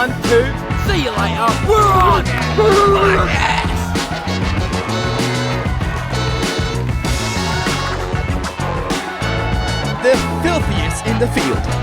1, 2, see you later. We're on! Yes! The filthiest in the field.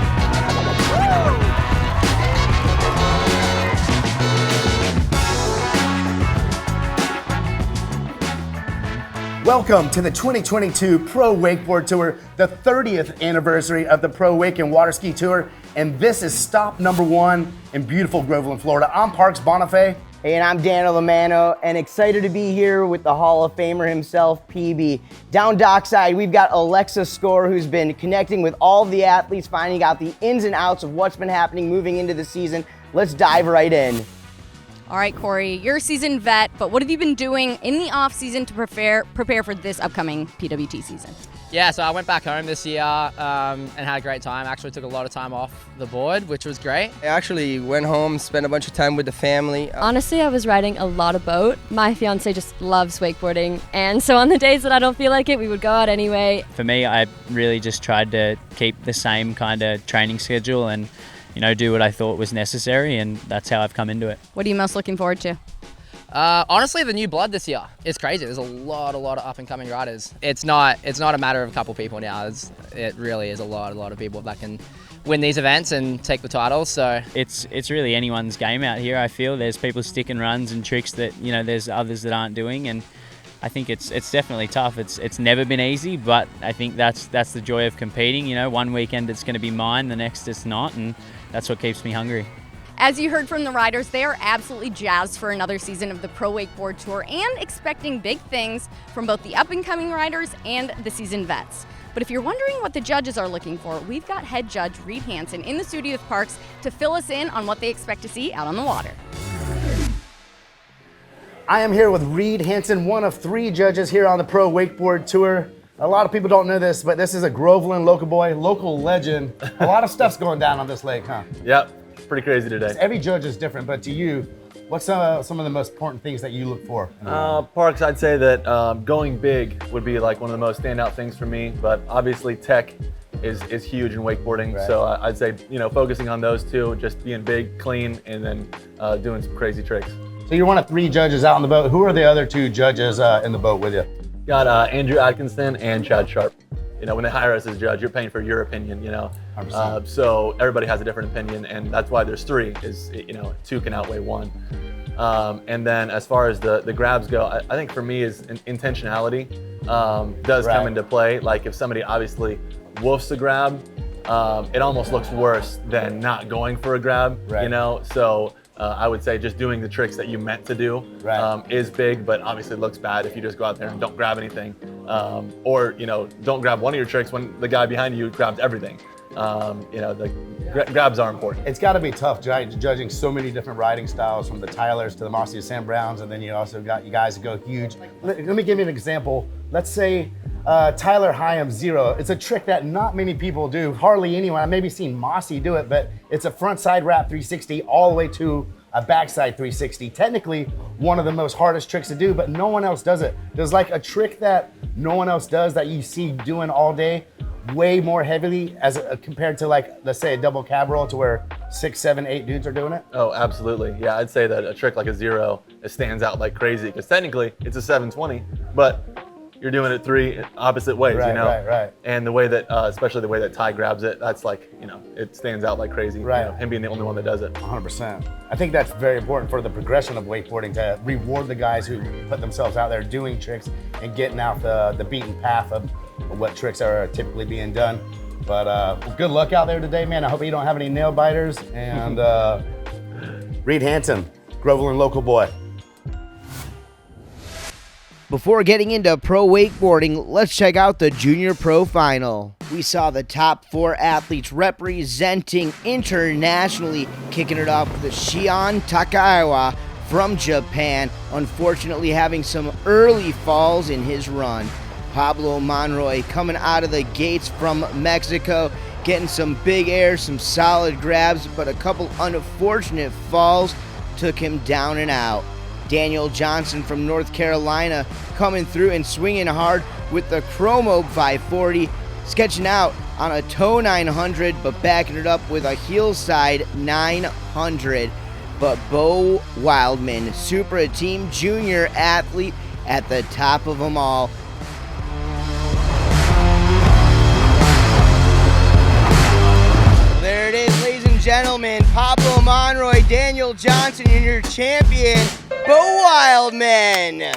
Welcome to the 2022 Pro Wakeboard Tour, the 30th anniversary of the Pro Wake and Water Ski Tour, and this is stop number 1 in beautiful Groveland, Florida. I'm Parks Bonifay. Hey, and I'm Dan Lamano, and excited to be here with the Hall of Famer himself, PB. Down dockside, we've got Alexa Score, who's been connecting with all of the athletes, finding out the ins and outs of what's been happening moving into the season. Let's dive right in. All right, Cory, you're a seasoned vet, but what have you been doing in the off-season to prepare for this upcoming PWT season? Yeah, so I went back home this year and had a great time. Actually took a lot of time off the board, which was great. I actually went home, spent a bunch of time with the family. Honestly, I was riding a lot of boat. My fiance just loves wakeboarding, and so on the days that I don't feel like it, we would go out anyway. For me, I really just tried to keep the same kind of training schedule and do what I thought was necessary, and that's how I've come into it. What are you most looking forward to? Honestly, the new blood this year is crazy. There's a lot of up-and-coming riders. It's not a matter of a couple people now. It really is a lot of people that can win these events and take the titles. So it's really anyone's game out here. I feel there's people sticking runs and tricks that there's others that aren't doing, and I think it's definitely tough. It's never been easy, but I think that's the joy of competing. One weekend it's going to be mine, the next it's not, and that's what keeps me hungry. As you heard from the riders, they are absolutely jazzed for another season of the Pro Wakeboard Tour and expecting big things from both the up-and-coming riders and the seasoned vets. But if you're wondering what the judges are looking for, we've got head judge Reed Hansen in the studio with Parks to fill us in on what they expect to see out on the water. I am here with Reed Hansen, one of 3 judges here on the Pro Wakeboard Tour. A lot of people don't know this, but this is a Groveland local boy, local legend. A lot of stuff's going down on this lake, huh? Yep. Pretty crazy today. Every judge is different, but to you, what's some of the most important things that you look for? Parks, I'd say that going big would be like one of the most standout things for me, but obviously tech is huge in wakeboarding. Right. So I'd say, focusing on those 2, just being big, clean, and then doing some crazy tricks. So you're one of 3 judges out on the boat. Who are the other 2 judges in the boat with you? Got Andrew Atkinson and Chad Sharp. When they hire us as judge, you're paying for your opinion, so everybody has a different opinion, and that's why there's 3, is, 2 can outweigh 1. And then as far as the grabs go, I think for me is intentionality does come into play. Like if somebody obviously woofs a grab, it almost looks worse than not going for a grab, so I would say just doing the tricks that you meant to do is big, but obviously it looks bad if you just go out there and don't grab anything. Or, don't grab one of your tricks when the guy behind you grabs everything. The grabs are important. It's got to be tough judging so many different riding styles, from the Tylers to the Mossy Sam Browns, and then you also got you guys that go huge. Let me give you an example. Let's say Tyler Higham 0. It's a trick that not many people do, hardly anyone. I've maybe seen Mossy do it, but it's a front side wrap 360 all the way to a backside 360. Technically one of the most hardest tricks to do, but no one else does it. There's like a trick that no one else does that you see doing all day, way more heavily as compared to, like, let's say a double cab roll, to where 6, 7, 8 dudes are doing it? Oh, absolutely. Yeah, I'd say that a trick like a 0, it stands out like crazy, because technically it's a 720, but you're doing it 3 opposite ways, Right. And the way that, especially the way that Ty grabs it, that's like, it stands out like crazy. Right. Him being the only one that does it. 100%. I think that's very important for the progression of wakeboarding, to reward the guys who put themselves out there doing tricks and getting out the beaten path of what tricks are typically being done. But good luck out there today, man. I hope you don't have any nail biters. And Reed Hansen, Groveland local boy. Before getting into pro wakeboarding, let's check out the Junior Pro Final. We saw the top 4 athletes representing internationally, kicking it off with Shion Takaiwa from Japan, unfortunately having some early falls in his run. Pablo Monroy coming out of the gates from Mexico, getting some big air, some solid grabs, but a couple unfortunate falls took him down and out. Daniel Johnson from North Carolina coming through and swinging hard with the Chromo 540, sketching out on a toe 900, but backing it up with a heel side 900. but Bo Wildman, Supra Team Junior athlete, at the top of them all. There it is, ladies and gentlemen. Pablo Monroy, Daniel Johnson, and your champion, Bo Wildman.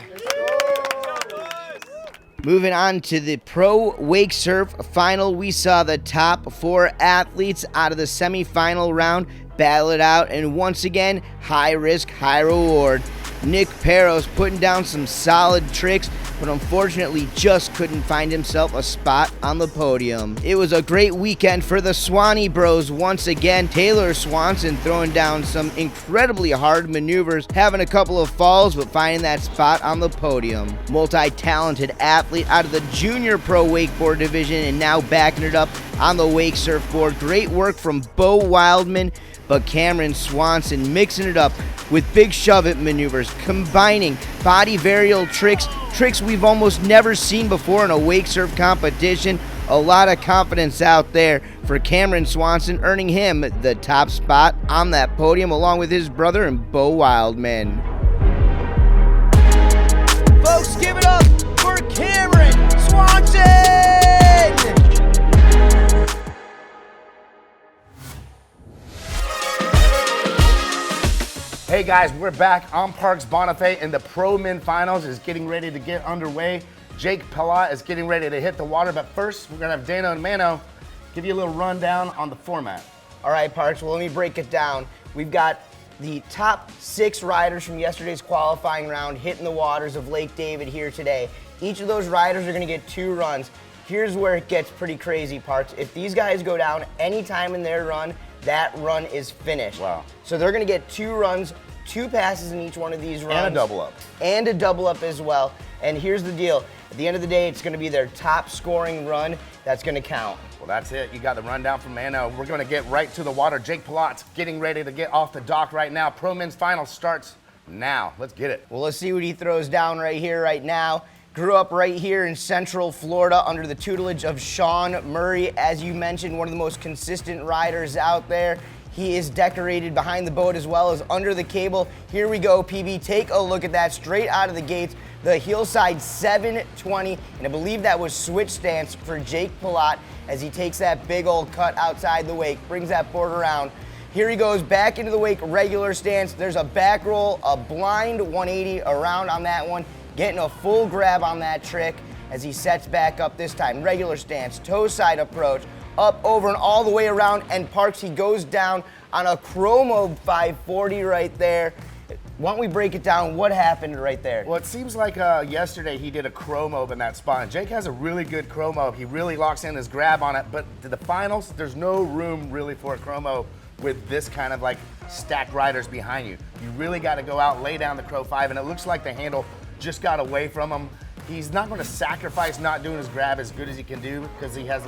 Moving on to the Pro Wake Surf Final, we saw the top 4 athletes out of the semifinal round battle it out, and once again, high risk, high reward. Nick Peros putting down some solid tricks, but unfortunately just couldn't find himself a spot on the podium. It was a great weekend for the Swanee Bros once again. Taylor Swanson throwing down some incredibly hard maneuvers, having a couple of falls, but finding that spot on the podium. Multi-talented athlete out of the Junior Pro Wakeboard division and now backing it up on the Wake Surfboard. Great work from Bo Wildman, but Cameron Swanson mixing it up with big shove-it maneuvers, combining body varial tricks we've almost never seen before in a wake surf competition. A lot of confidence out there for Cameron Swanson, earning him the top spot on that podium along with his brother and Bo Wildman. Folks, give it up for Cameron Swanson! Hey guys, we're back on Parks Bonifay, and the Pro Men Finals is getting ready to get underway. Jake Pelot is getting ready to hit the water, but first we're gonna have Dano and Mano give you a little rundown on the format. All right, Parks, well, let me break it down. We've got the top 6 riders from yesterday's qualifying round hitting the waters of Lake David here today. Each of those riders are gonna get 2 runs. Here's where it gets pretty crazy, Parks. If these guys go down any time in their run, that run is finished. Wow. So they're gonna get 2 runs, 2 passes in each one of these runs. And a double up. And a double up as well. And here's the deal. At the end of the day, it's gonna be their top scoring run that's gonna count. Well, that's it. You got the rundown from Mano. We're gonna get right to the water. Jake Pelot's getting ready to get off the dock right now. Pro Men's Final starts now. Let's get it. Well, let's see what he throws down right here, right now. Grew up right here in Central Florida under the tutelage of Sean Murray. As you mentioned, one of the most consistent riders out there. He is decorated behind the boat as well as under the cable. Here we go, PB. Take a look at that straight out of the gates. The hillside 720, and I believe that was switch stance for Jake Pelot as he takes that big old cut outside the wake, brings that board around. Here he goes back into the wake, regular stance. There's a back roll, a blind 180 around on that one, getting a full grab on that trick as he sets back up this time. Regular stance, toe side approach, up, over, and all the way around, and Parks, he goes down on a chromo 540 right there. Why don't we break it down? What happened right there? Well, it seems like yesterday he did a chromo in that spot. And Jake has a really good chromo. He really locks in his grab on it, but to the finals, there's no room really for a chromo with this kind of like stacked riders behind you. You really got to go out, lay down the Crow 5, and it looks like the handle just got away from him. He's not going to sacrifice not doing his grab as good as he can do because he has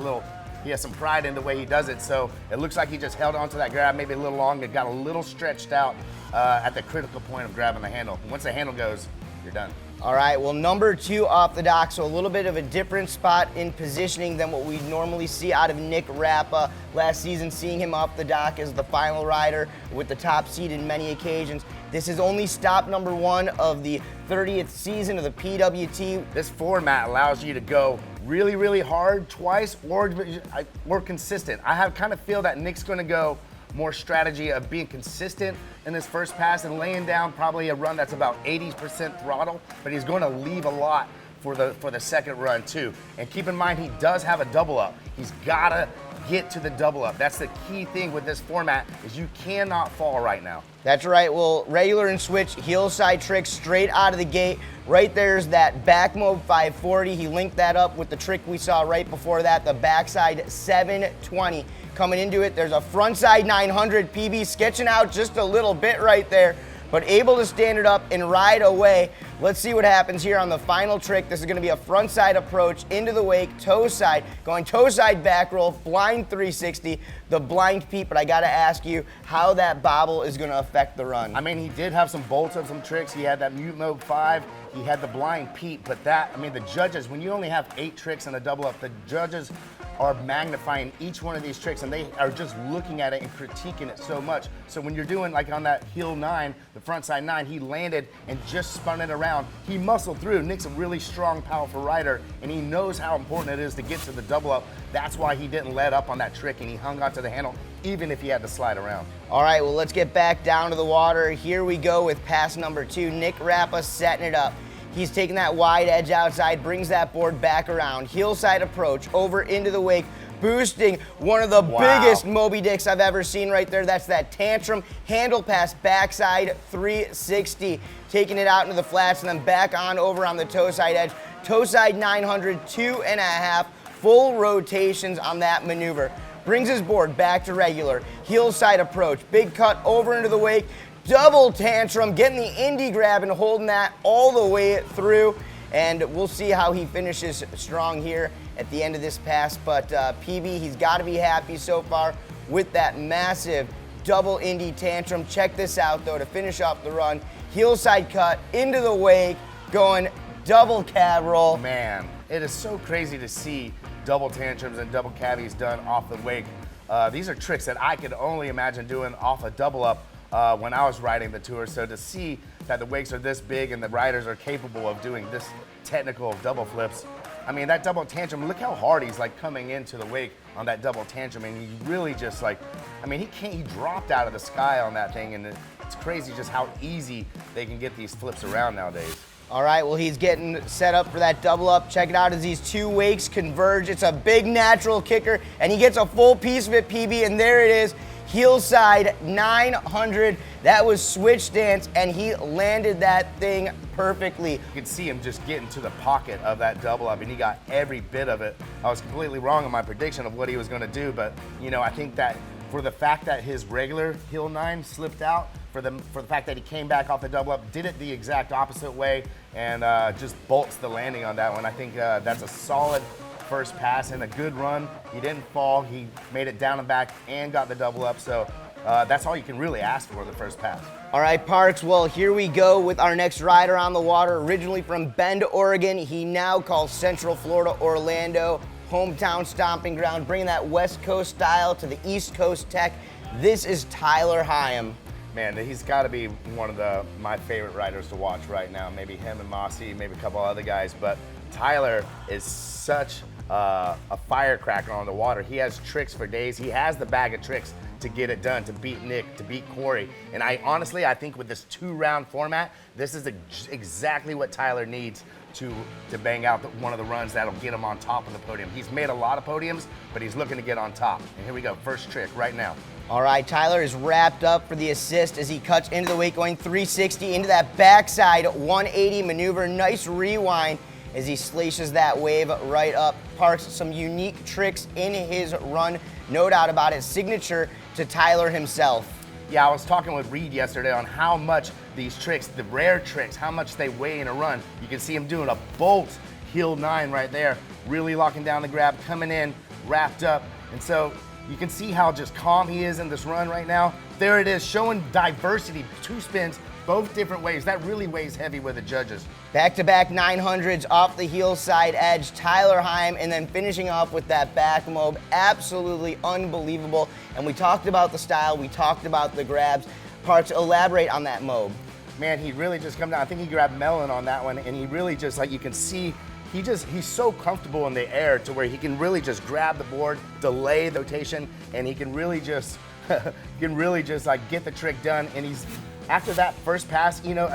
some pride in the way he does it. So it looks like he just held onto that grab maybe a little long. It got a little stretched out at the critical point of grabbing the handle. Once the handle goes, you're done. All right, well, number 2 off the dock, so a little bit of a different spot in positioning than what we normally see out of Nick Rappa. Last season, seeing him off the dock as the final rider with the top seed in many occasions. This is only stop number 1 of the 30th season of the PWT. This format allows you to go really, really hard twice or consistent. I kind of feel that Nick's going to go more strategy of being consistent in this first pass and laying down probably a run that's about 80% throttle, but he's going to leave a lot for the second run too. And keep in mind, he does have a double up. He's got to get to the double up. That's the key thing with this format is you cannot fall right now. That's right. Well, regular and switch, heel side trick straight out of the gate. Right there's that back mob 540. He linked that up with the trick we saw right before that, the backside 720. Coming into it, there's a frontside 900. PB sketching out just a little bit right there, but able to stand it up and ride away. Let's see what happens here on the final trick. This is going to be a frontside approach into the wake, toe side, going toe side back roll, blind 360, the blind peep, but I got to ask you how that bobble is going to affect the run. I mean, he did have some bolts of some tricks. He had that mute mode 5, he had the blind peep, but that, I mean, the judges, when you only have 8 tricks in a double up, the judges are magnifying each one of these tricks, and they are just looking at it and critiquing it so much. So when you're doing like on that heel 9, the front side 9, he landed and just spun it around. He muscled through. Nick's a really strong, powerful rider, and he knows how important it is to get to the double up. That's why he didn't let up on that trick, and he hung onto the handle, even if he had to slide around. All right, well, let's get back down to the water. Here we go with pass number 2. Nick Rappa setting it up. He's taking that wide edge outside, brings that board back around, heel side approach, over into the wake, boosting one of the biggest Moby Dicks I've ever seen right there. That's that tantrum handle pass backside 360, taking it out into the flats and then back on over on the toe side edge. Toe side 900, 2.5, full rotations on that maneuver. Brings his board back to regular, heel side approach, big cut over into the wake, double tantrum, getting the indie grab and holding that all the way through. And we'll see how he finishes strong here at the end of this pass. But PB, he's got to be happy so far with that massive double indie tantrum. Check this out, though, to finish off the run. Heel side cut into the wake, going double cab roll. Man, it is so crazy to see double tantrums and double cabbies done off the wake. These are tricks that I could only imagine doing off a double up when I was riding the tour. So to see that the wakes are this big and the riders are capable of doing this technical double flips, I mean, that double tantrum, look how hard he's like coming into the wake on that double tantrum, and he really just like, I mean, he dropped out of the sky on that thing, and it's crazy just how easy they can get these flips around nowadays. All right, well, he's getting set up for that double up. Check it out as these two wakes converge. It's a big natural kicker, and he gets a full piece of it, PB, and there it is. Heel side 900. That was switch stance, and he landed that thing perfectly. You could see him just getting to the pocket of that double up, and he got every bit of it. I was completely wrong in my prediction of what he was going to do, but you know, I think that for the fact that his regular heel 9 slipped out, for the fact that he came back off the double up, did it the exact opposite way, and just bolts the landing on that one. I think that's a solid first pass and a good run. He didn't fall. He made it down and back and got the double up. So that's all you can really ask for the first pass. All right, Parks, well, here we go with our next rider on the water. Originally from Bend, Oregon, he now calls Central Florida, Orlando, hometown stomping ground, bringing that West Coast style to the East Coast tech. This is Tyler Higham. Man, he's got to be one of my favorite riders to watch right now. Maybe him and Mossy, maybe a couple other guys, but Tyler is such a firecracker on the water. He has tricks for days. He has the bag of tricks to get it done, to beat Nick, to beat Cory. And I think with this 2-round format, this is exactly what Tyler needs to bang out one of the runs that'll get him on top of the podium. He's made a lot of podiums, but he's looking to get on top. And here we go, first trick right now. All right, Tyler is wrapped up for the assist as he cuts into the wake, going 360 into that backside 180 maneuver. Nice rewind as he slashes that wave right up. Parks some unique tricks in his run, no doubt about it. Signature to Tyler himself. Yeah, I was talking with Reed yesterday on how much these tricks, the rare tricks, how much they weigh in a run. You can see him doing a bolt heel 9 right there, really locking down the grab, coming in, wrapped up. And so you can see how just calm he is in this run right now. There it is, showing diversity, 2 spins, both different ways. That really weighs heavy with the judges. Back-to-back 900s off the heel side edge, Tyler Higham, and then finishing off with that back mob. Absolutely unbelievable. And we talked about the style, we talked about the grabs. Parks, elaborate on that mob. Man, he really just come down. I think he grabbed Melon on that one, and he really just, like you can see, he's so comfortable in the air to where he can really just grab the board, delay the rotation, and he can really just, like get the trick done. And after that first pass, you know,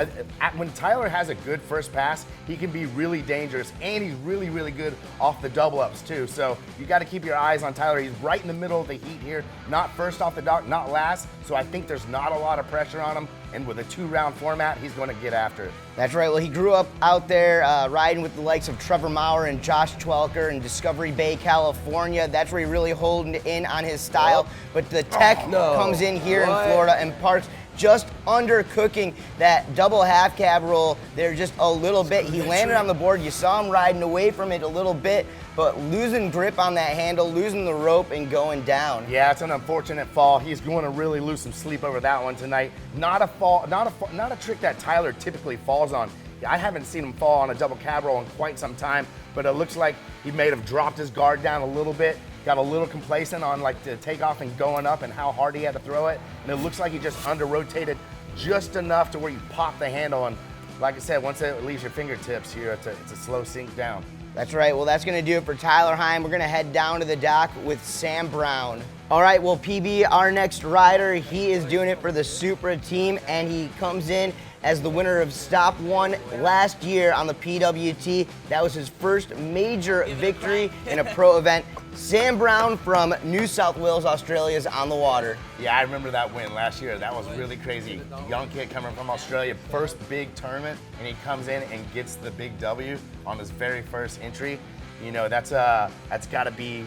when Tyler has a good first pass, he can be really dangerous, and he's really, really good off the double ups too. So you got to keep your eyes on Tyler. He's right in the middle of the heat here, not first off the dock, not last. So I think there's not a lot of pressure on him. And with a 2-round format, he's going to get after it. That's right. Well, he grew up out there riding with the likes of Trevor Maurer and Josh Twelker in Discovery Bay, California. That's where he really honed in on his style. But the tech comes in here in Florida, and Parks just undercooking that double half cab roll there just a little bit. He landed on the board. You saw him riding away from it a little bit, but losing grip on that handle, losing the rope, and going down. Yeah, it's an unfortunate fall. He's going to really lose some sleep over that one tonight. Not a trick that Tyler typically falls on. I haven't seen him fall on a double cab roll in quite some time, but it looks like he may have dropped his guard down a little bit, got a little complacent on like the takeoff and going up and how hard he had to throw it. And it looks like he just under-rotated just enough to where you pop the handle. And like I said, once it leaves your fingertips here, it's a slow sink down. That's right. Well, that's going to do it for Tyler Higham. We're going to head down to the dock with Sam Brown. All right, well, PB, our next rider, he is doing it for the Supra team, and he comes in as the winner of Stop 1 last year on the PWT. That was his first major victory in a pro event. Sam Brown from New South Wales, Australia is on the water. Yeah, I remember that win last year. That was really crazy. Young kid coming from Australia, first big tournament, and he comes in and gets the big W on his very first entry. You know, that's got to be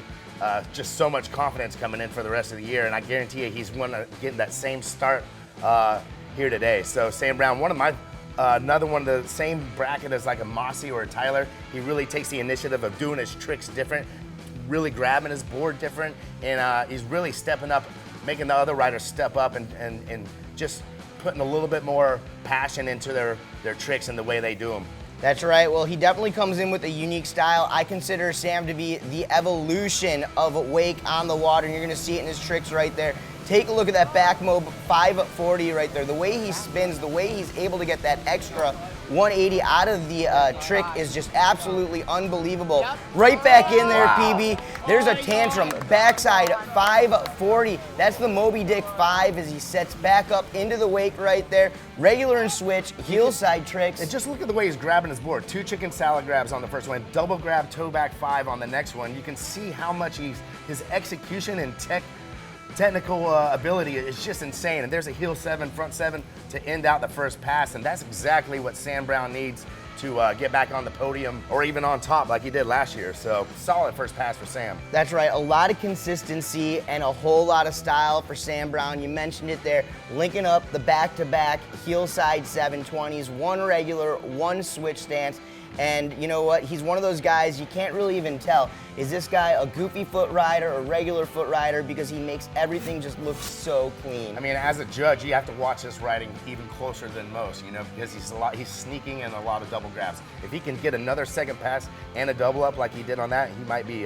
just so much confidence coming in for the rest of the year, and I guarantee you he's getting that same start here today. So Sam Brown, one of my another one of the same bracket as like a Mossy or a Tyler. He really takes the initiative of doing his tricks different, really grabbing his board different, and he's really stepping up, making the other riders step up and just putting a little bit more passion into their tricks and the way they do them. That's right. Well, he definitely comes in with a unique style. I consider Sam to be the evolution of wake on the water, and you're going to see it in his tricks right there. Take a look at that back mob 540 right there. The way he spins, the way he's able to get that extra 180 out of the trick is just absolutely unbelievable. Right back in there, PB. There's a tantrum. Backside 540. That's the Moby Dick 5 as he sets back up into the wake right there. Regular and switch, heel side tricks. And just look at the way he's grabbing his board. 2 chicken salad grabs on the first one, double grab toe back 5 on the next one. You can see how much his execution and technical ability is just insane. And there's a heel 7, front 7 to end out the first pass, and that's exactly what Sam Brown needs to get back on the podium or even on top like he did last year. So solid first pass for Sam. That's right, a lot of consistency and a whole lot of style for Sam Brown. You mentioned it there, linking up the back-to-back heel side 720s, 1 regular, 1 switch stance. And you know what? He's one of those guys you can't really even tell. Is this guy a goofy foot rider or regular foot rider? Because he makes everything just look so clean. I mean, as a judge, you have to watch this riding even closer than most, you know, because he's sneaking in a lot of double grabs. If he can get another second pass and a double up like he did on that, he might be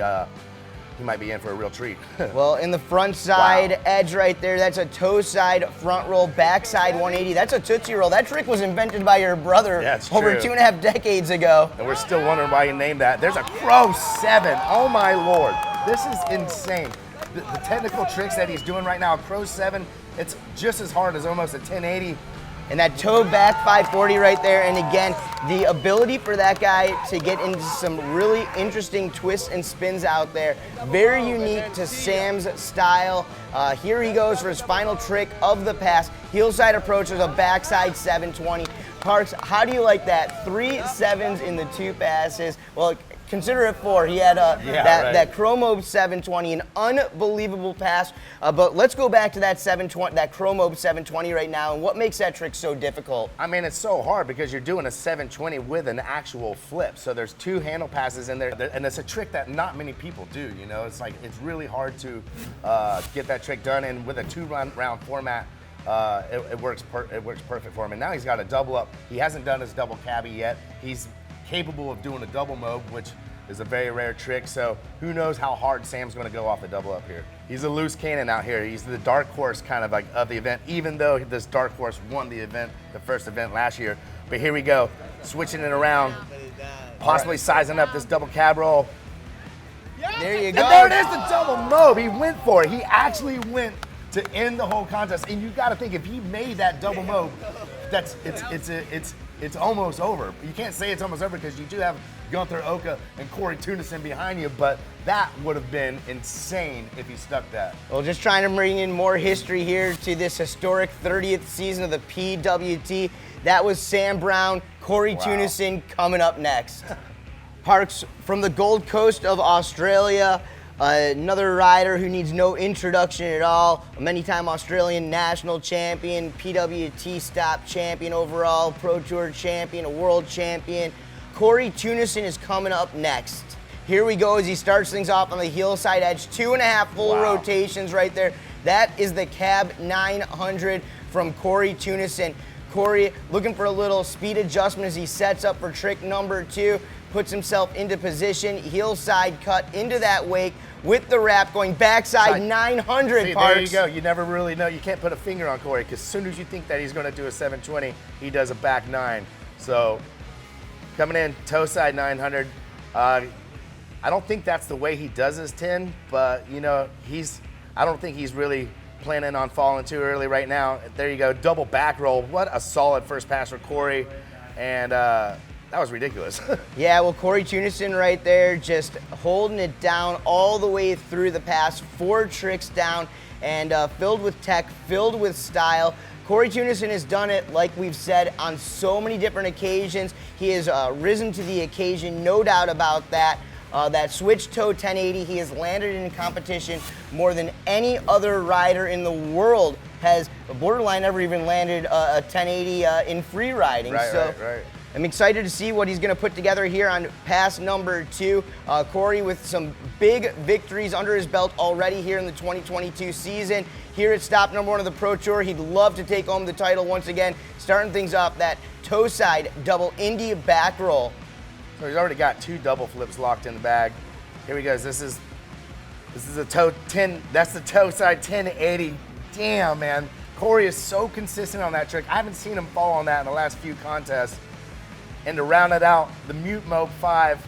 in for a real treat. Well, in the front side edge right there, that's a toe side front roll, backside 180. That's a Tootsie Roll. That trick was invented by your brother over 2.5 decades ago. And we're still wondering why you named that. There's a Crow 7. Oh my Lord. This is insane. The technical tricks that he's doing right now, Crow 7, it's just as hard as almost a 1080. And that toe back 540 right there. And again, the ability for that guy to get into some really interesting twists and spins out there. Very unique to Sam's style. Here he goes for his final trick of the pass. Heel side approach is a backside 720. Parks, how do you like that? 3 7s in the 2 passes. Well, consider it 4. He had that Chromo 720, an unbelievable pass. But let's go back to that Chromo 720 right now. And what makes that trick so difficult? I mean, it's so hard because you're doing a 720 with an actual flip. So there's 2 handle passes in there, and it's a trick that not many people do. You know, it's really hard to get that trick done. And with a 2-round format, it works perfect for him. And now he's got a double up. He hasn't done his double cabbie yet. He's capable of doing a double mob, which is a very rare trick. So who knows how hard Sam's going to go off the double up here. He's a loose cannon out here. He's the dark horse kind of like of the event, even though this dark horse won the first event last year. But here we go, switching it around, possibly sizing up this double cab roll. There you go. And there it is, the double mob. He went for it. He actually went to end the whole contest. And you got to think, if he made that double mob, it's almost over. You can't say it's almost over because you do have Gunther Oka and Cory Teunissen behind you, but that would have been insane if he stuck that. Well, just trying to bring in more history here to this historic 30th season of the PWT. That was Sam Brown, Cory Teunissen coming up next. Parks, from the Gold Coast of Australia, another rider who needs no introduction at all, a many-time Australian national champion, PWT stop champion overall, Pro Tour champion, a world champion. Cory Teunissen is coming up next. Here we go as he starts things off on the heel side edge. 2.5 full rotations right there. That is the cab 900 from Cory Teunissen. Cory looking for a little speed adjustment as he sets up for trick number 2. puts himself into position, heel side cut into that wake with the wrap, going backside 900, See, Parks. there you go. You never really know. You can't put a finger on Cory because as soon as you think that he's going to do a 720, he does a back 9. So coming in, toe side 900. I don't think that's the way he does his 10, but you know, I don't think he's really planning on falling too early right now. There you go, double back roll. What a solid first pass for Cory, and that was ridiculous. Yeah, well, Cory Teunissen right there just holding it down all the way through the pass, 4 tricks down, and filled with tech, filled with style. Cory Teunissen has done it, like we've said, on so many different occasions. He has risen to the occasion, no doubt about that. That switch toe 1080, he has landed in competition more than any other rider in the world has borderline ever even landed a 1080 in free riding. Right. I'm excited to see what he's going to put together here on pass number 2. Cory with some big victories under his belt already here in the 2022 season. Here at stop number 1 of the Pro Tour, he'd love to take home the title once again. Starting things off, that toe side double Indy back roll. So he's already got 2 double flips locked in the bag. Here he goes. This is a toe 10. That's the toe side 1080. Damn, man. Cory is so consistent on that trick. I haven't seen him fall on that in the last few contests. And to round it out, the mute mobe 5.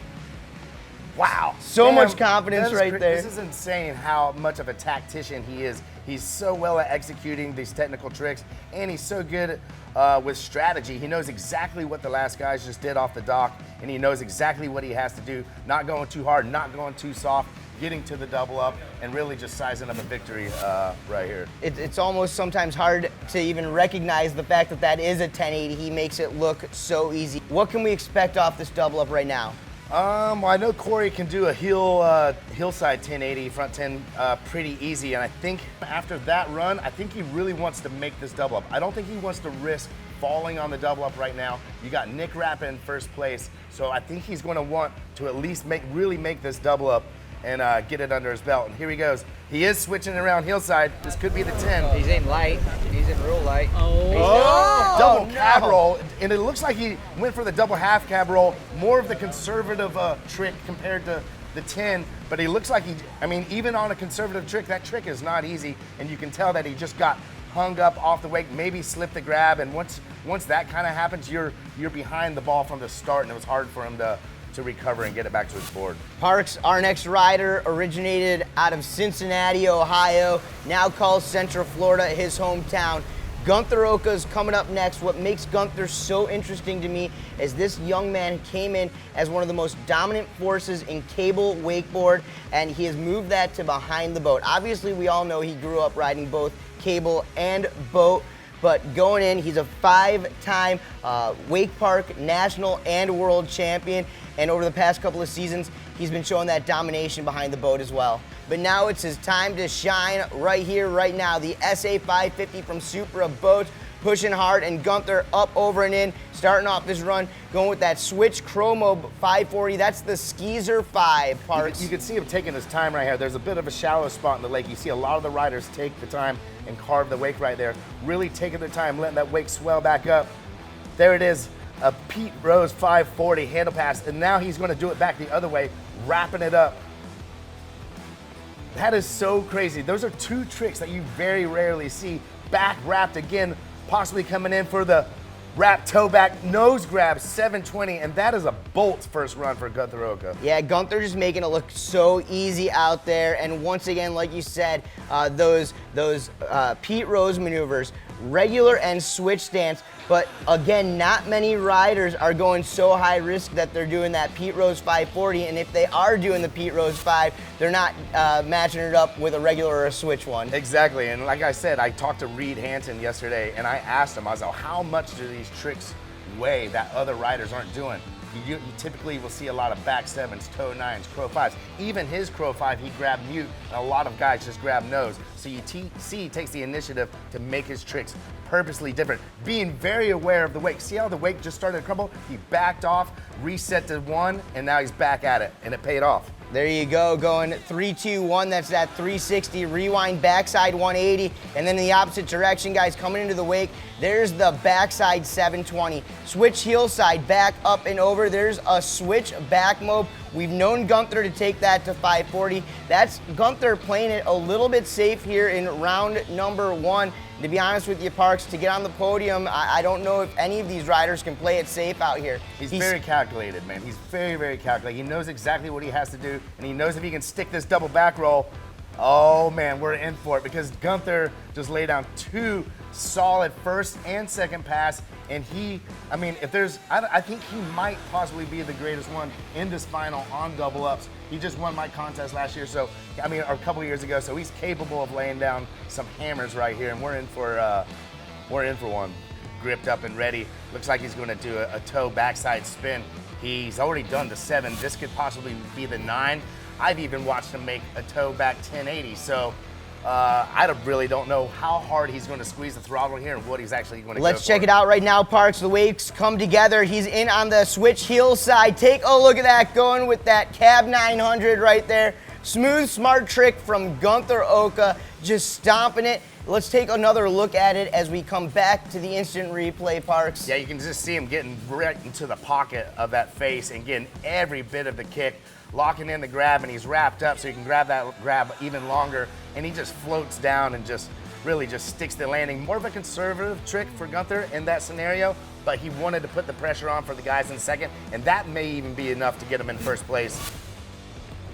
Wow. So much confidence right there. This is insane how much of a tactician he is. He's so well at executing these technical tricks, and he's so good with strategy. He knows exactly what the last guys just did off the dock, and he knows exactly what he has to do. Not going too hard, not going too soft, getting to the double up, and really just sizing up a victory right here. It's almost sometimes hard to even recognize the fact that that is a 1080. He makes it look so easy. What can we expect off this double up right now? Well, I know Cory can do a hillside 1080 front 10 pretty easy, and I think after that run, I think he really wants to make this double up. I don't think he wants to risk falling on the double up right now. You got Nick Rappa in first place, so I think he's going to want to at least really make this double up and get it under his belt. And here he goes. He is switching around hillside. This could be the 10. He's in light. He's in real light. Double cab roll, and it looks like he went for the double half cab roll, more of the conservative trick compared to the 10, but he looks like even on a conservative trick, that trick is not easy, and you can tell that he just got hung up off the wake, maybe slipped the grab, and once that kind of happens, you're behind the ball from the start, and it was hard for him to recover and get it back to his board. Parks, our next rider, originated out of Cincinnati, Ohio, now calls Central Florida his hometown. Gunther Oka is coming up next. What makes Gunther so interesting to me is this young man came in as one of the most dominant forces in cable wakeboard, and he has moved that to behind the boat. Obviously, we all know he grew up riding both cable and boat, but going in, he's a 5-time wake park national and world champion, and over the past couple of seasons, he's been showing that domination behind the boat as well. But now it's his time to shine right here, right now. The SA 550 from Supra Boats, pushing hard, and Gunther up, over, and in, starting off this run, going with that switch chromo 540. That's the Skeezer 5, Parks. You can see him taking his time right here. There's a bit of a shallow spot in the lake. You see a lot of the riders take the time and carve the wake right there, really taking their time, letting that wake swell back up. There it is, a Pete Rose 540 handle pass, and now he's going to do it back the other way, wrapping it up. That is so crazy. Those are 2 tricks that you very rarely see. Back wrapped again, possibly coming in for the wrap toe back nose grab 720, and that is a bolt first run for Gunther Oka. Yeah, Gunther just making it look so easy out there, and once again, like you said, those Pete Rose maneuvers, regular and switch stance, but again, not many riders are going so high risk that they're doing that Pete Rose 540, and if they are doing the Pete Rose 5, they're not matching it up with a regular or a switch one. Exactly, and like I said, I talked to Reed Hansen yesterday, and I asked him, I was like, how much do these tricks weigh that other riders aren't doing? You typically will see a lot of back 7s, toe 9s, crow 5s. Even his crow 5, he grabbed mute, and a lot of guys just grab nose. So you see he takes the initiative to make his tricks purposely different, being very aware of the wake. See how the wake just started to crumble? He backed off, reset to 1, and now he's back at it, and it paid off. There you go, going 3-2-1, that's that 360, rewind backside 180, and then in the opposite direction, guys, coming into the wake, there's the backside 720. Switch heel side, back, up, and over. There's a switch back mob. We've known Gunther to take that to 540. That's Gunther playing it a little bit safe here in round number 1. To be honest with you, Parks, to get on the podium, I don't know if any of these riders can play it safe out here. He's very calculated, man. He's very, very calculated. He knows exactly what he has to do, and he knows if he can stick this double back roll, oh man, we're in for it, because Gunther just laid down 2 solid first and second pass, and I mean, if there's, I think he might possibly be the greatest one in this final on double ups. He just won my contest last year, so, I mean, or a couple years ago, so he's capable of laying down some hammers right here, and we're in for one. Gripped up and ready. Looks like he's gonna do a toe backside spin. He's already done the 7. This could possibly be the 9. I've even watched him make a toe back 1080, so I really don't know how hard he's going to squeeze the throttle here and what he's actually going to go for. Let's check it out right now, Parks. The wakes come together. He's in on the switch heel side. Take a look at that, going with that cab 900 right there. Smooth, smart trick from Gunther Oka, just stomping it. Let's take another look at it as we come back to the instant replay, Parks. Yeah, you can just see him getting right into the pocket of that face and getting every bit of the kick, locking in the grab, and he's wrapped up so you can grab that grab even longer, and he just floats down and just really just sticks the landing. More of a conservative trick for Gunther in that scenario, but he wanted to put the pressure on for the guys in second, and that may even be enough to get him in first place.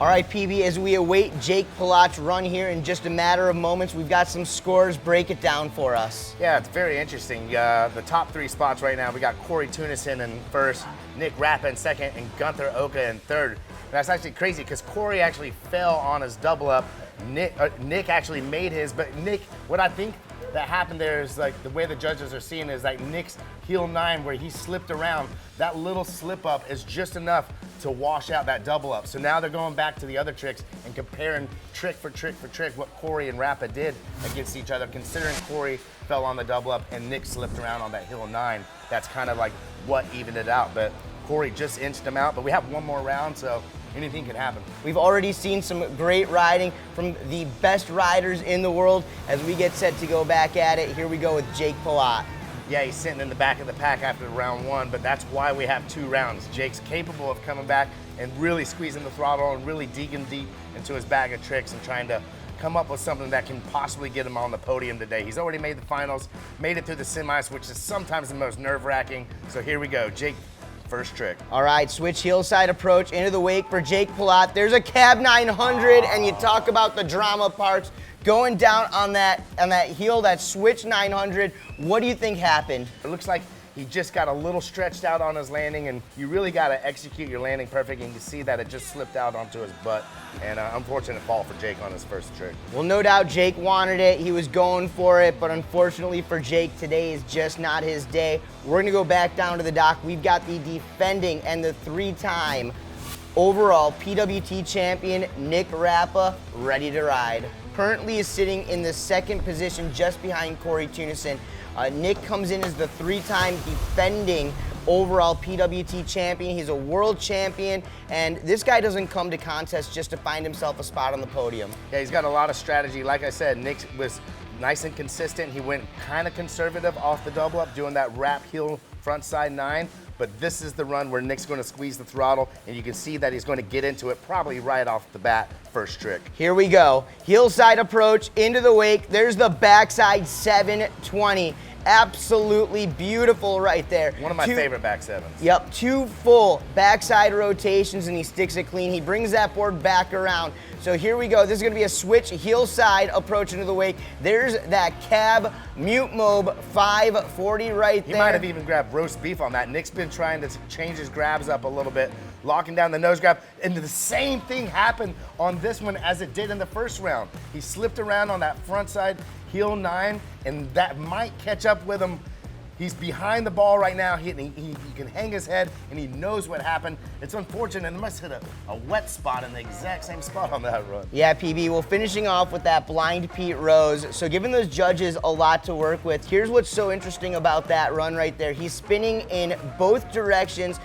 All right, PB, as we await Jake Pelot's run here in just a matter of moments, we've got some scores. Break it down for us. Yeah, it's very interesting. The top 3 spots right now, we got Cory Teunissen in first, Nick Rappa in second, and Gunther Oka in third. And that's actually crazy because Cory actually fell on his double up. Nick actually made his, but Nick, what I think that happened there is like the way the judges are seeing it is like Nick's heel 9 where he slipped around, that little slip up is just enough to wash out that double up. So now they're going back to the other tricks and comparing trick for trick for trick what Cory and Rappa did against each other, considering Cory fell on the double up and Nick slipped around on that heel 9. That's kind of like what evened it out, but Cory just inched him out, but we have one more round, so anything can happen. We've already seen some great riding from the best riders in the world. As we get set to go back at it, here we go with Jake Pelot. Yeah, he's sitting in the back of the pack after round 1, but that's why we have 2 rounds. Jake's capable of coming back and really squeezing the throttle and really digging deep into his bag of tricks and trying to come up with something that can possibly get him on the podium today. He's already made the finals, made it through the semis, which is sometimes the most nerve-wracking. So here we go, Jake. First trick. All right, switch heel side approach into the wake for Jake Pelot. There's a cab 900, and you talk about the drama, Parks. Going down on that heel, that switch 900. What do you think happened? It looks like he just got a little stretched out on his landing, and you really got to execute your landing perfect, and you can see that it just slipped out onto his butt. And unfortunate fall for Jake on his first trick. Well, no doubt Jake wanted it. He was going for it, but unfortunately for Jake, today is just not his day. We're going to go back down to the dock. We've got the defending and the 3-time overall PWT champion, Nick Rappa, ready to ride. Currently is sitting in the 2nd position just behind Cory Teunissen. Nick comes in as the 3-time defending overall PWT champion. He's a world champion, and this guy doesn't come to contests just to find himself a spot on the podium. Yeah, he's got a lot of strategy. Like I said, Nick was nice and consistent. He went kind of conservative off the double up, doing that wrap heel front side 9. But this is the run where Nick's going to squeeze the throttle, and you can see that he's going to get into it probably right off the bat, first trick. Here we go. Heel side approach into the wake. There's the backside 720. Absolutely beautiful right there. One of my favorite back 7s. Yep, 2 full backside rotations, and he sticks it clean. He brings that board back around. So here we go. This is going to be a switch heel side approach into the wake. There's that cab mute mob 540 right there. He might have even grabbed roast beef on that. Nick's been trying to change his grabs up a little bit, locking down the nose grab. And the same thing happened on this one as it did in the first round. He slipped around on that front side heel 9, and that might catch up with him. He's behind the ball right now. He can hang his head, and he knows what happened. It's unfortunate, and they must hit a wet spot in the exact same spot on that run. Yeah, PB, well, finishing off with that blind Pete Rose. So giving those judges a lot to work with. Here's what's so interesting about that run right there. He's spinning in both directions,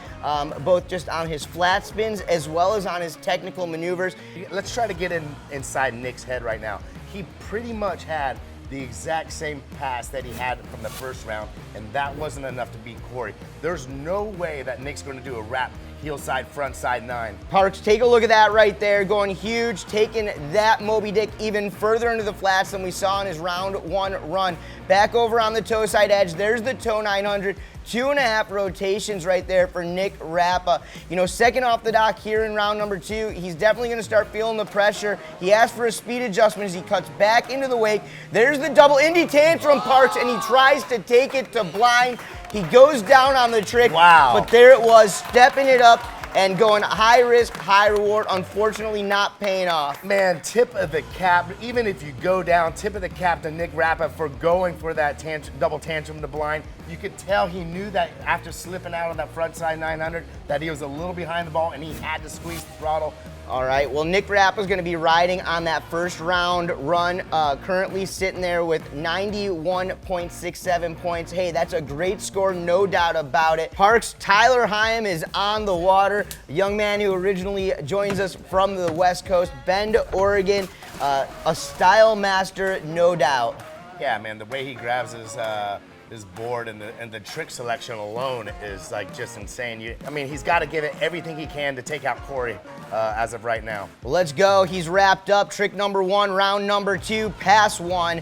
both just on his flat spins as well as on his technical maneuvers. Let's try to get inside Nick's head right now. He pretty much had the exact same pass that he had from the first round, and that wasn't enough to beat Cory. There's no way that Nick's going to do a wrap heel side, front side 9. Parks, take a look at that right there, going huge, taking that Moby Dick even further into the flats than we saw in his round 1 run. Back over on the toe side edge, there's the toe 900. 2.5 rotations right there for Nick Rappa. You know, second off the dock here in round number 2, he's definitely going to start feeling the pressure. He asked for a speed adjustment as he cuts back into the wake. There's the double Indy tantrum, Parks, and he tries to take it to blind. He goes down on the trick, wow. But there it was, stepping it up and going high risk, high reward, unfortunately not paying off. Man, tip of the cap, even if you go down, tip of the cap to Nick Rappa for going for that double tantrum to blind. You could tell he knew that after slipping out of that front side 900 that he was a little behind the ball and he had to squeeze the throttle. All right, well, Nick Rappa's going to be riding on that first round run, currently sitting there with 91.67 points. Hey, that's a great score, no doubt about it. Parks, Tyler Higham is on the water, a young man who originally joins us from the West Coast, Bend, Oregon, a style master, no doubt. Yeah, man, the way he grabs his board and the trick selection alone is like just insane. I mean, he's got to give it everything he can to take out Cory as of right now. Well, let's go. He's wrapped up. Trick number 1, round number 2, pass 1,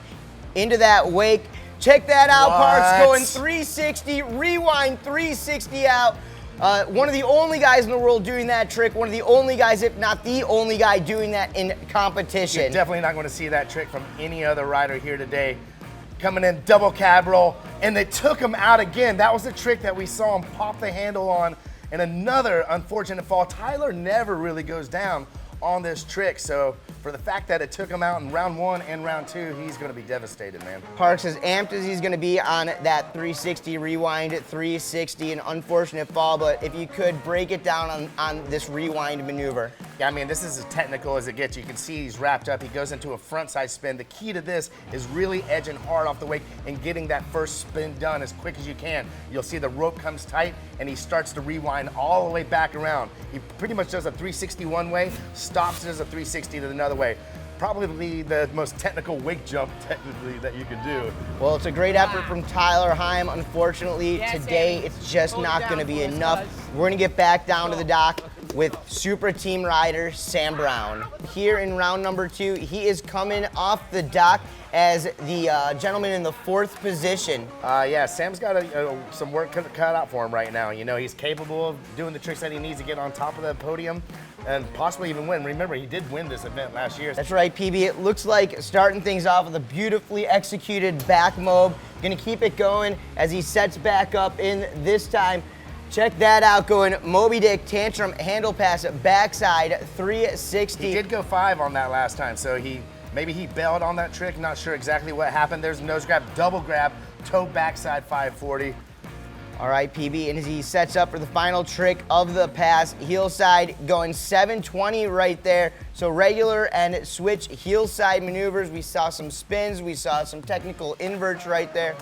into that wake. Check that out, Parks, going 360, rewind 360 out. One of the only guys in the world doing that trick, one of the only guys, if not the only guy doing that in competition. You're definitely not going to see that trick from any other rider here today. Coming in double cab roll, and they took him out again. That was the trick that we saw him pop the handle on, and another unfortunate fall. Tyler never really goes down on this trick, so for the fact that it took him out in round 1 and round 2, he's going to be devastated, man. Parks, as amped as he's going to be on that 360 rewind, 360, an unfortunate fall, but if you could break it down on this rewind maneuver. Yeah, I mean, this is as technical as it gets. You can see he's wrapped up. He goes into a front side spin. The key to this is really edging hard off the wake and getting that first spin done as quick as you can. You'll see the rope comes tight, and he starts to rewind all the way back around. He pretty much does a 360 one way, stops it as a 360 to another way. Probably the most technical wake jump technically that you can do. Well, it's a great effort from Tyler Higham. Unfortunately, today it's just not going to be enough. We're going to get back down to the dock with Supra team rider Sam Brown. Here in round number 2, he is coming off the dock as the gentleman in the 4th position. Yeah, Sam's got some work cut out for him right now. You know, he's capable of doing the tricks that he needs to get on top of the podium and possibly even win. Remember, he did win this event last year. That's right, PB. It looks like starting things off with a beautifully executed back mob. Gonna keep it going as he sets back up in this time. Check that out, going Moby Dick tantrum handle pass backside 360. He did go 5 on that last time, so maybe he bailed on that trick. Not sure exactly what happened. There's nose grab, double grab, toe backside 540. All right, PB, and as he sets up for the final trick of the pass, heel side going 720 right there. So regular and switch heel side maneuvers. We saw some spins. We saw some technical inverts right there.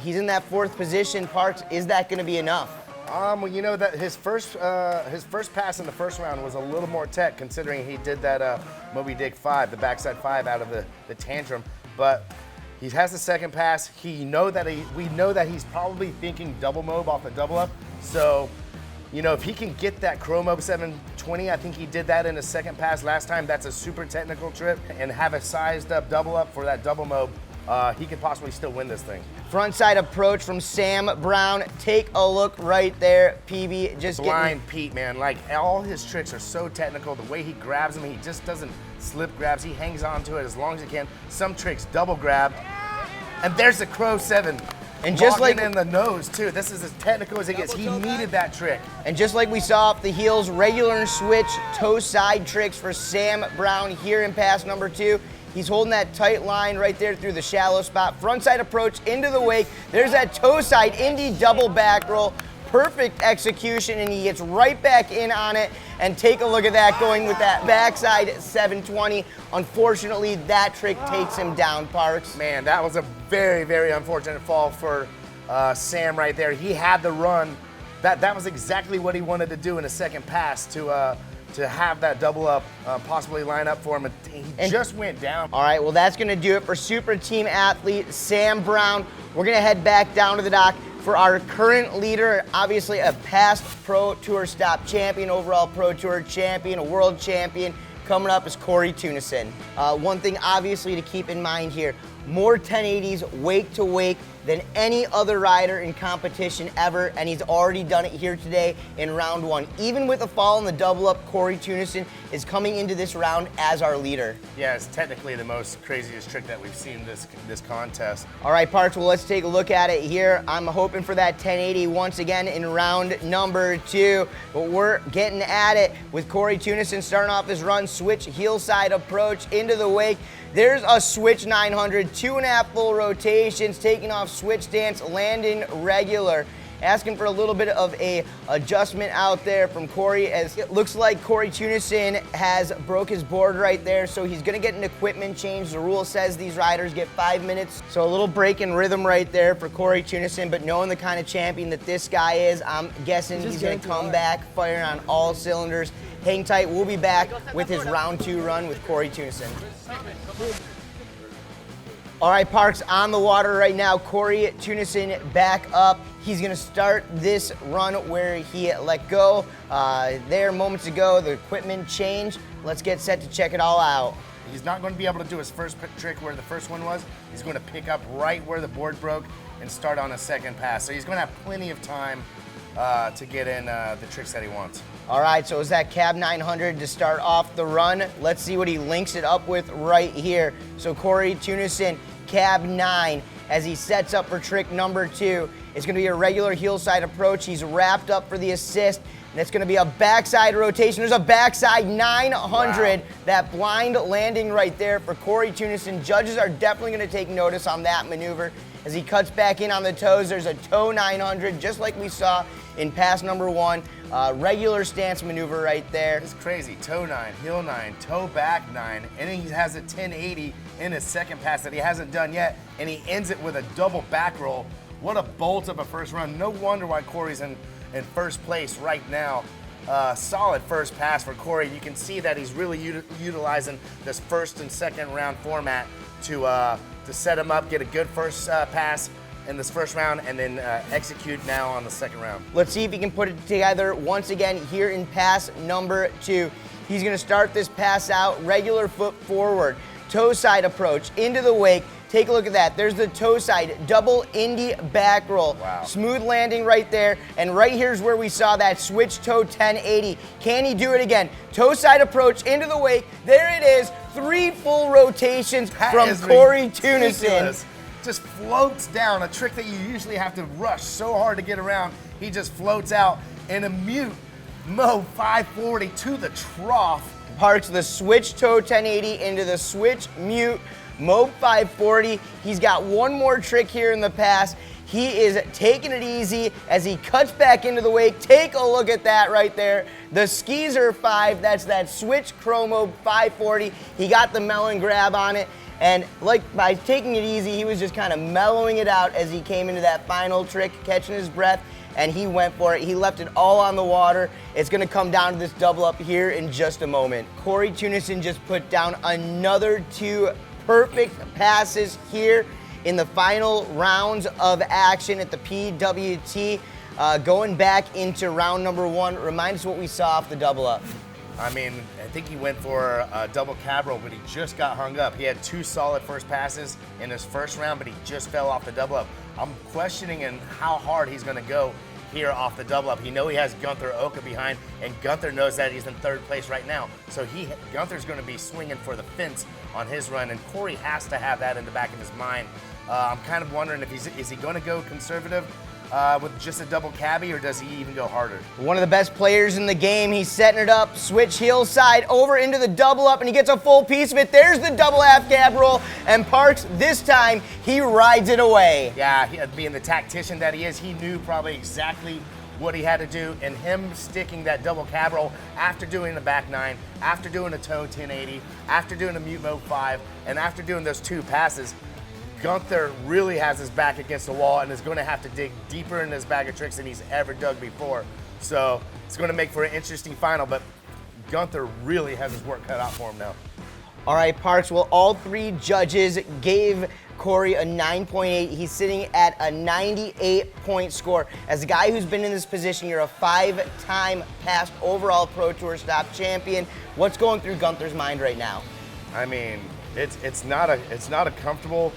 He's in that 4th position. Parks, is that going to be enough? Well, you know that his first pass in the first round was a little more tech, considering he did that Moby Dick 5, the backside 5 out of the tantrum. But he has the second pass. We know that he's probably thinking double mob off the double up. So, you know, if he can get that Chromo 720, I think he did that in his second pass last time. That's a super technical trip, and have a sized up double up for that double mob. He could possibly still win this thing. Frontside approach from Sam Brown. Take a look right there, PB. Just blind Pete, man. Like, all his tricks are so technical. The way he grabs them, he just doesn't slip grabs. He hangs on to it as long as he can. Some tricks double grab, and there's the Crow 7. And just like in the nose too. This is as technical as it gets. He needed that trick. And just like we saw off the heels, regular and switch toe side tricks for Sam Brown here in pass number 2. He's holding that tight line right there through the shallow spot. Frontside approach into the wake. There's that toe side Indy double back roll. Perfect execution, and he gets right back in on it. And take a look at that, going with that backside 720. Unfortunately, that trick takes him down, Parks. Man, that was a very, very unfortunate fall for Sam right there. He had the run. That was exactly what he wanted to do in a second pass to have that double up possibly line up for him. And he just went down. All right, well, that's going to do it for Supra Team athlete Sam Brown. We're going to head back down to the dock for our current leader, obviously a past Pro Tour stop champion, overall Pro Tour champion, a world champion. Coming up is Cory Teunissen. One thing obviously to keep in mind here, more 1080s wake to wake than any other rider in competition ever, and he's already done it here today in round one. Even with a fall in the double up, Cory Teunissen is coming into this round as our leader. Yeah, it's technically the most craziest trick that we've seen this contest. All right, Parks, well, let's take a look at it here. I'm hoping for that 1080 once again in round number 2, but we're getting at it with Cory Teunissen starting off his run, switch heel side approach into the wake. There's a switch 900, 2.5 full rotations, taking off switch stance, landing regular. Asking for a little bit of a adjustment out there from Cory, as it looks like Cory Teunissen has broke his board right there, so he's gonna get an equipment change. The rule says these riders get 5 minutes, so a little break in rhythm right there for Cory Teunissen, but knowing the kind of champion that this guy is, I'm guessing he's gonna come back firing on all cylinders. Hang tight, we'll be back with his round 2 run with Cory Teunissen. All right, Parks on the water right now. Cory Teunissen back up. He's gonna start this run where he let go there moments ago, the equipment change. Let's get set to check it all out. He's not going to be able to do his first trick where the first one was. He's going to pick up right where the board broke and start on a second pass. So he's going to have plenty of time to get in the tricks that he wants. All right, so is that cab 900 to start off the run? Let's see what he links it up with right here. So Cory Teunissen, cab 9, as he sets up for trick number 2. It's gonna be a regular heel side approach. He's wrapped up for the assist, and it's gonna be a backside rotation. There's a backside 900, wow. That blind landing right there for Cory Teunissen. Judges are definitely gonna take notice on that maneuver. As he cuts back in on the toes, there's a toe 900, just like we saw in pass number 1. Regular stance maneuver right there. It's crazy, toe 9, heel 9, toe back 9, and then he has a 1080 in his second pass that he hasn't done yet, and he ends it with a double back roll. What a bolt of a first run. No wonder why Cory's in first place right now. Solid first pass for Cory. You can see that he's really utilizing this first and second round format to set him up, get a good first pass in this first round, and then execute now on the second round. Let's see if he can put it together once again here in pass number 2. He's gonna start this pass out, regular foot forward, toe side approach into the wake. Take a look at that. There's the toe side, double Indy back roll. Wow. Smooth landing right there. And right here's where we saw that switch toe 1080. Can he do it again? Toe side approach into the wake. There it is. 3 full rotations from Cory Teunissen. Just floats down, a trick that you usually have to rush so hard to get around. He just floats out in a mute Mo 540 to the trough. Parks the switch toe 1080 into the switch mute Mo 540. He's got one more trick here in the pass. He is taking it easy as he cuts back into the wake. Take a look at that right there. The Skeezer 5, that's that switch chromo 540. He got the melon grab on it. And like by taking it easy, he was just kind of mellowing it out as he came into that final trick, catching his breath, and he went for it. He left it all on the water. It's gonna come down to this double up here in just a moment. Cory Teunissen just put down another 2 perfect passes here in the final rounds of action at the PWT. Going back into round number 1, remind us what we saw off the double up. I mean, I think he went for a double cab roll, but he just got hung up. He had 2 solid first passes in his first round, but he just fell off the double up. I'm questioning how hard he's gonna go here off the double up. He has Gunther Oka behind, and Gunther knows that he's in 3rd place right now. So Gunther's gonna be swinging for the fence on his run, and Cory has to have that in the back of his mind. I'm kind of wondering if is he gonna go conservative with just a double cabbie, or does he even go harder? One of the best players in the game. He's setting it up, switch heel side over into the double up, and he gets a full piece of it. There's the double half cab roll, and Parks, this time, he rides it away. Yeah, being the tactician that he is, he knew probably exactly what he had to do, and him sticking that double cab roll after doing the back 9, after doing a toe 1080, after doing a mute mode 5, and after doing those 2 passes, Gunther really has his back against the wall and is going to have to dig deeper in his bag of tricks than he's ever dug before. So it's going to make for an interesting final, but Gunther really has his work cut out for him now. All right, Parks, well, all 3 judges gave Cory a 9.8. He's sitting at a 98-point score. As a guy who's been in this position, you're a 5-time past overall Pro Tour stop champion. What's going through Gunther's mind right now? I mean, it's not a comfortable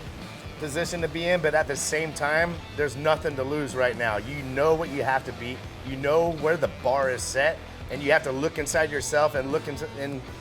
position to be in, but at the same time, there's nothing to lose right now. You know what you have to beat. You know where the bar is set, and you have to look inside yourself and look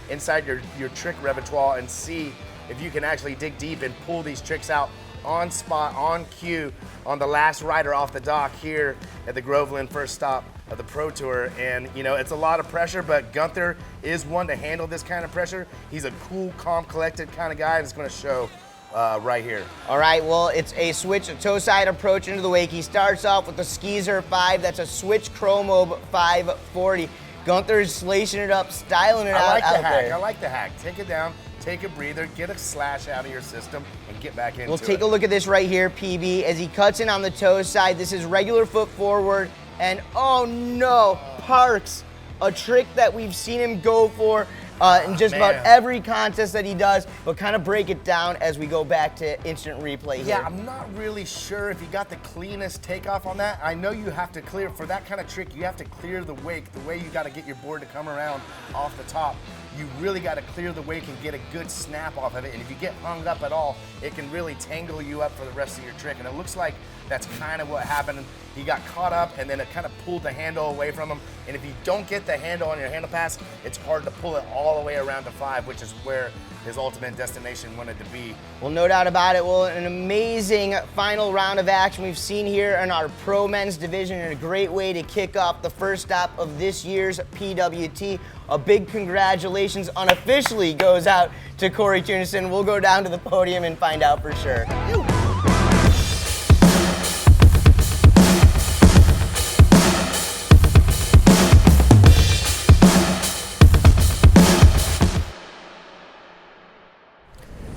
inside your trick repertoire and see if you can actually dig deep and pull these tricks out on spot, on cue, on the last rider off the dock here at the Groveland first stop of the Pro Tour. And you know, it's a lot of pressure, but Gunther is one to handle this kind of pressure. He's a cool, calm, collected kind of guy, and it's going to show right here. All right, well, it's a switch, a toe side approach into the wake. He starts off with the Skeezer 5. That's a switch Chromobe 540. Gunther's slashing it up, styling it out there. I like the hack. Take it down, take a breather, get a slash out of your system, and get back into it. We'll take a look at this right here, PB, as he cuts in on the toe side. This is regular foot forward, and oh no, Parks, a trick that we've seen him go for in just about every contest that he does, but kind of break it down as we go back to instant replay here. Yeah, I'm not really sure if he got the cleanest takeoff on that. I know you have to clear, for that kind of trick, you have to clear the wake. The way you got to get your board to come around off the top, you really got to clear the wake and get a good snap off of it. And if you get hung up at all, it can really tangle you up for the rest of your trick. And it looks like that's kind of what happened. He got caught up, and then it kind of pulled the handle away from him. And if you don't get the handle on your handle pass, it's hard to pull it all the way around to 5, which is where his ultimate destination wanted to be. Well, no doubt about it. Well, an amazing final round of action we've seen here in our Pro Men's division, and a great way to kick off the first stop of this year's PWT. A big congratulations unofficially goes out to Cory Teunissen. We'll go down to the podium and find out for sure.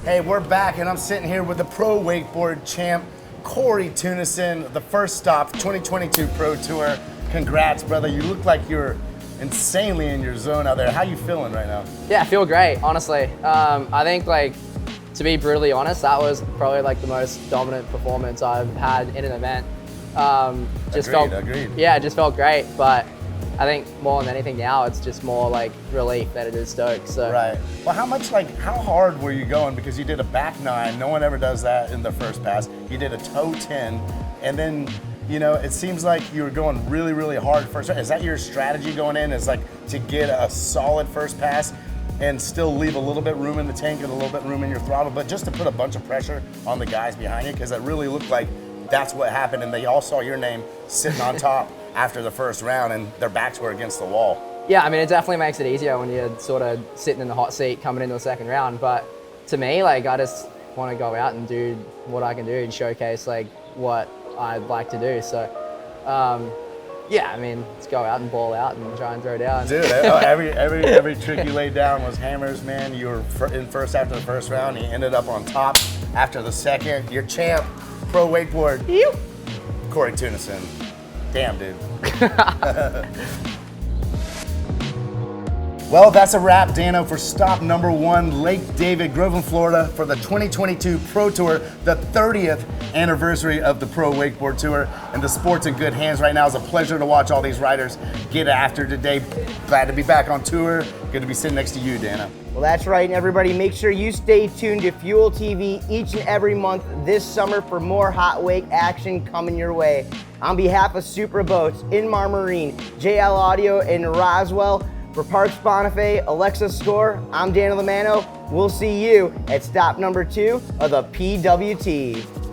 Hey, we're back, and I'm sitting here with the Pro Wakeboard champ, Cory Teunissen, the first stop, 2022 Pro Tour. Congrats, brother. You look like you're insanely in your zone out there. How you feeling right now? Yeah, I feel great, honestly. I think, like, to be brutally honest, that was probably like the most dominant performance I've had in an event. Agreed. Yeah, it just felt great, but I think more than anything now, it's just more like relief that it is stoked. So. Right. Well, how hard were you going? Because you did a back 9. No one ever does that in the first pass. You did a toe 10, and then, you know, it seems like you were going really, really hard first. Is that your strategy going in? Is like to get a solid first pass and still leave a little bit room in the tank and a little bit room in your throttle, but just to put a bunch of pressure on the guys behind you? Because it really looked like that's what happened, and they all saw your name sitting on top after the first round, and their backs were against the wall. Yeah, I mean, it definitely makes it easier when you're sort of sitting in the hot seat coming into the second round. But to me, like, I just want to go out and do what I can do and showcase like what I'd like to do. So, yeah, I mean, let's go out and ball out and try and throw down. Dude, every trick you laid down was hammers, man. You were in first after the first round. You ended up on top after the second. Your champ, Pro Wakeboard, Cory Teunissen. Damn, dude. Well, that's a wrap, Dano, for stop number 1, Lake David, Groveland, Florida, for the 2022 Pro Tour, the 30th anniversary of the Pro Wakeboard Tour. And the sport's in good hands right now. It's a pleasure to watch all these riders get after today. Glad to be back on tour. Good to be sitting next to you, Dano. Well, that's right, and everybody, make sure you stay tuned to Fuel TV each and every month this summer for more hot wake action coming your way. On behalf of Supra Boats, Inmar Marine, JL Audio, and Roswell, for Parks Bonifay, Alexa Score, I'm Daniel Lamano. We'll see you at stop number 2 of the PWT.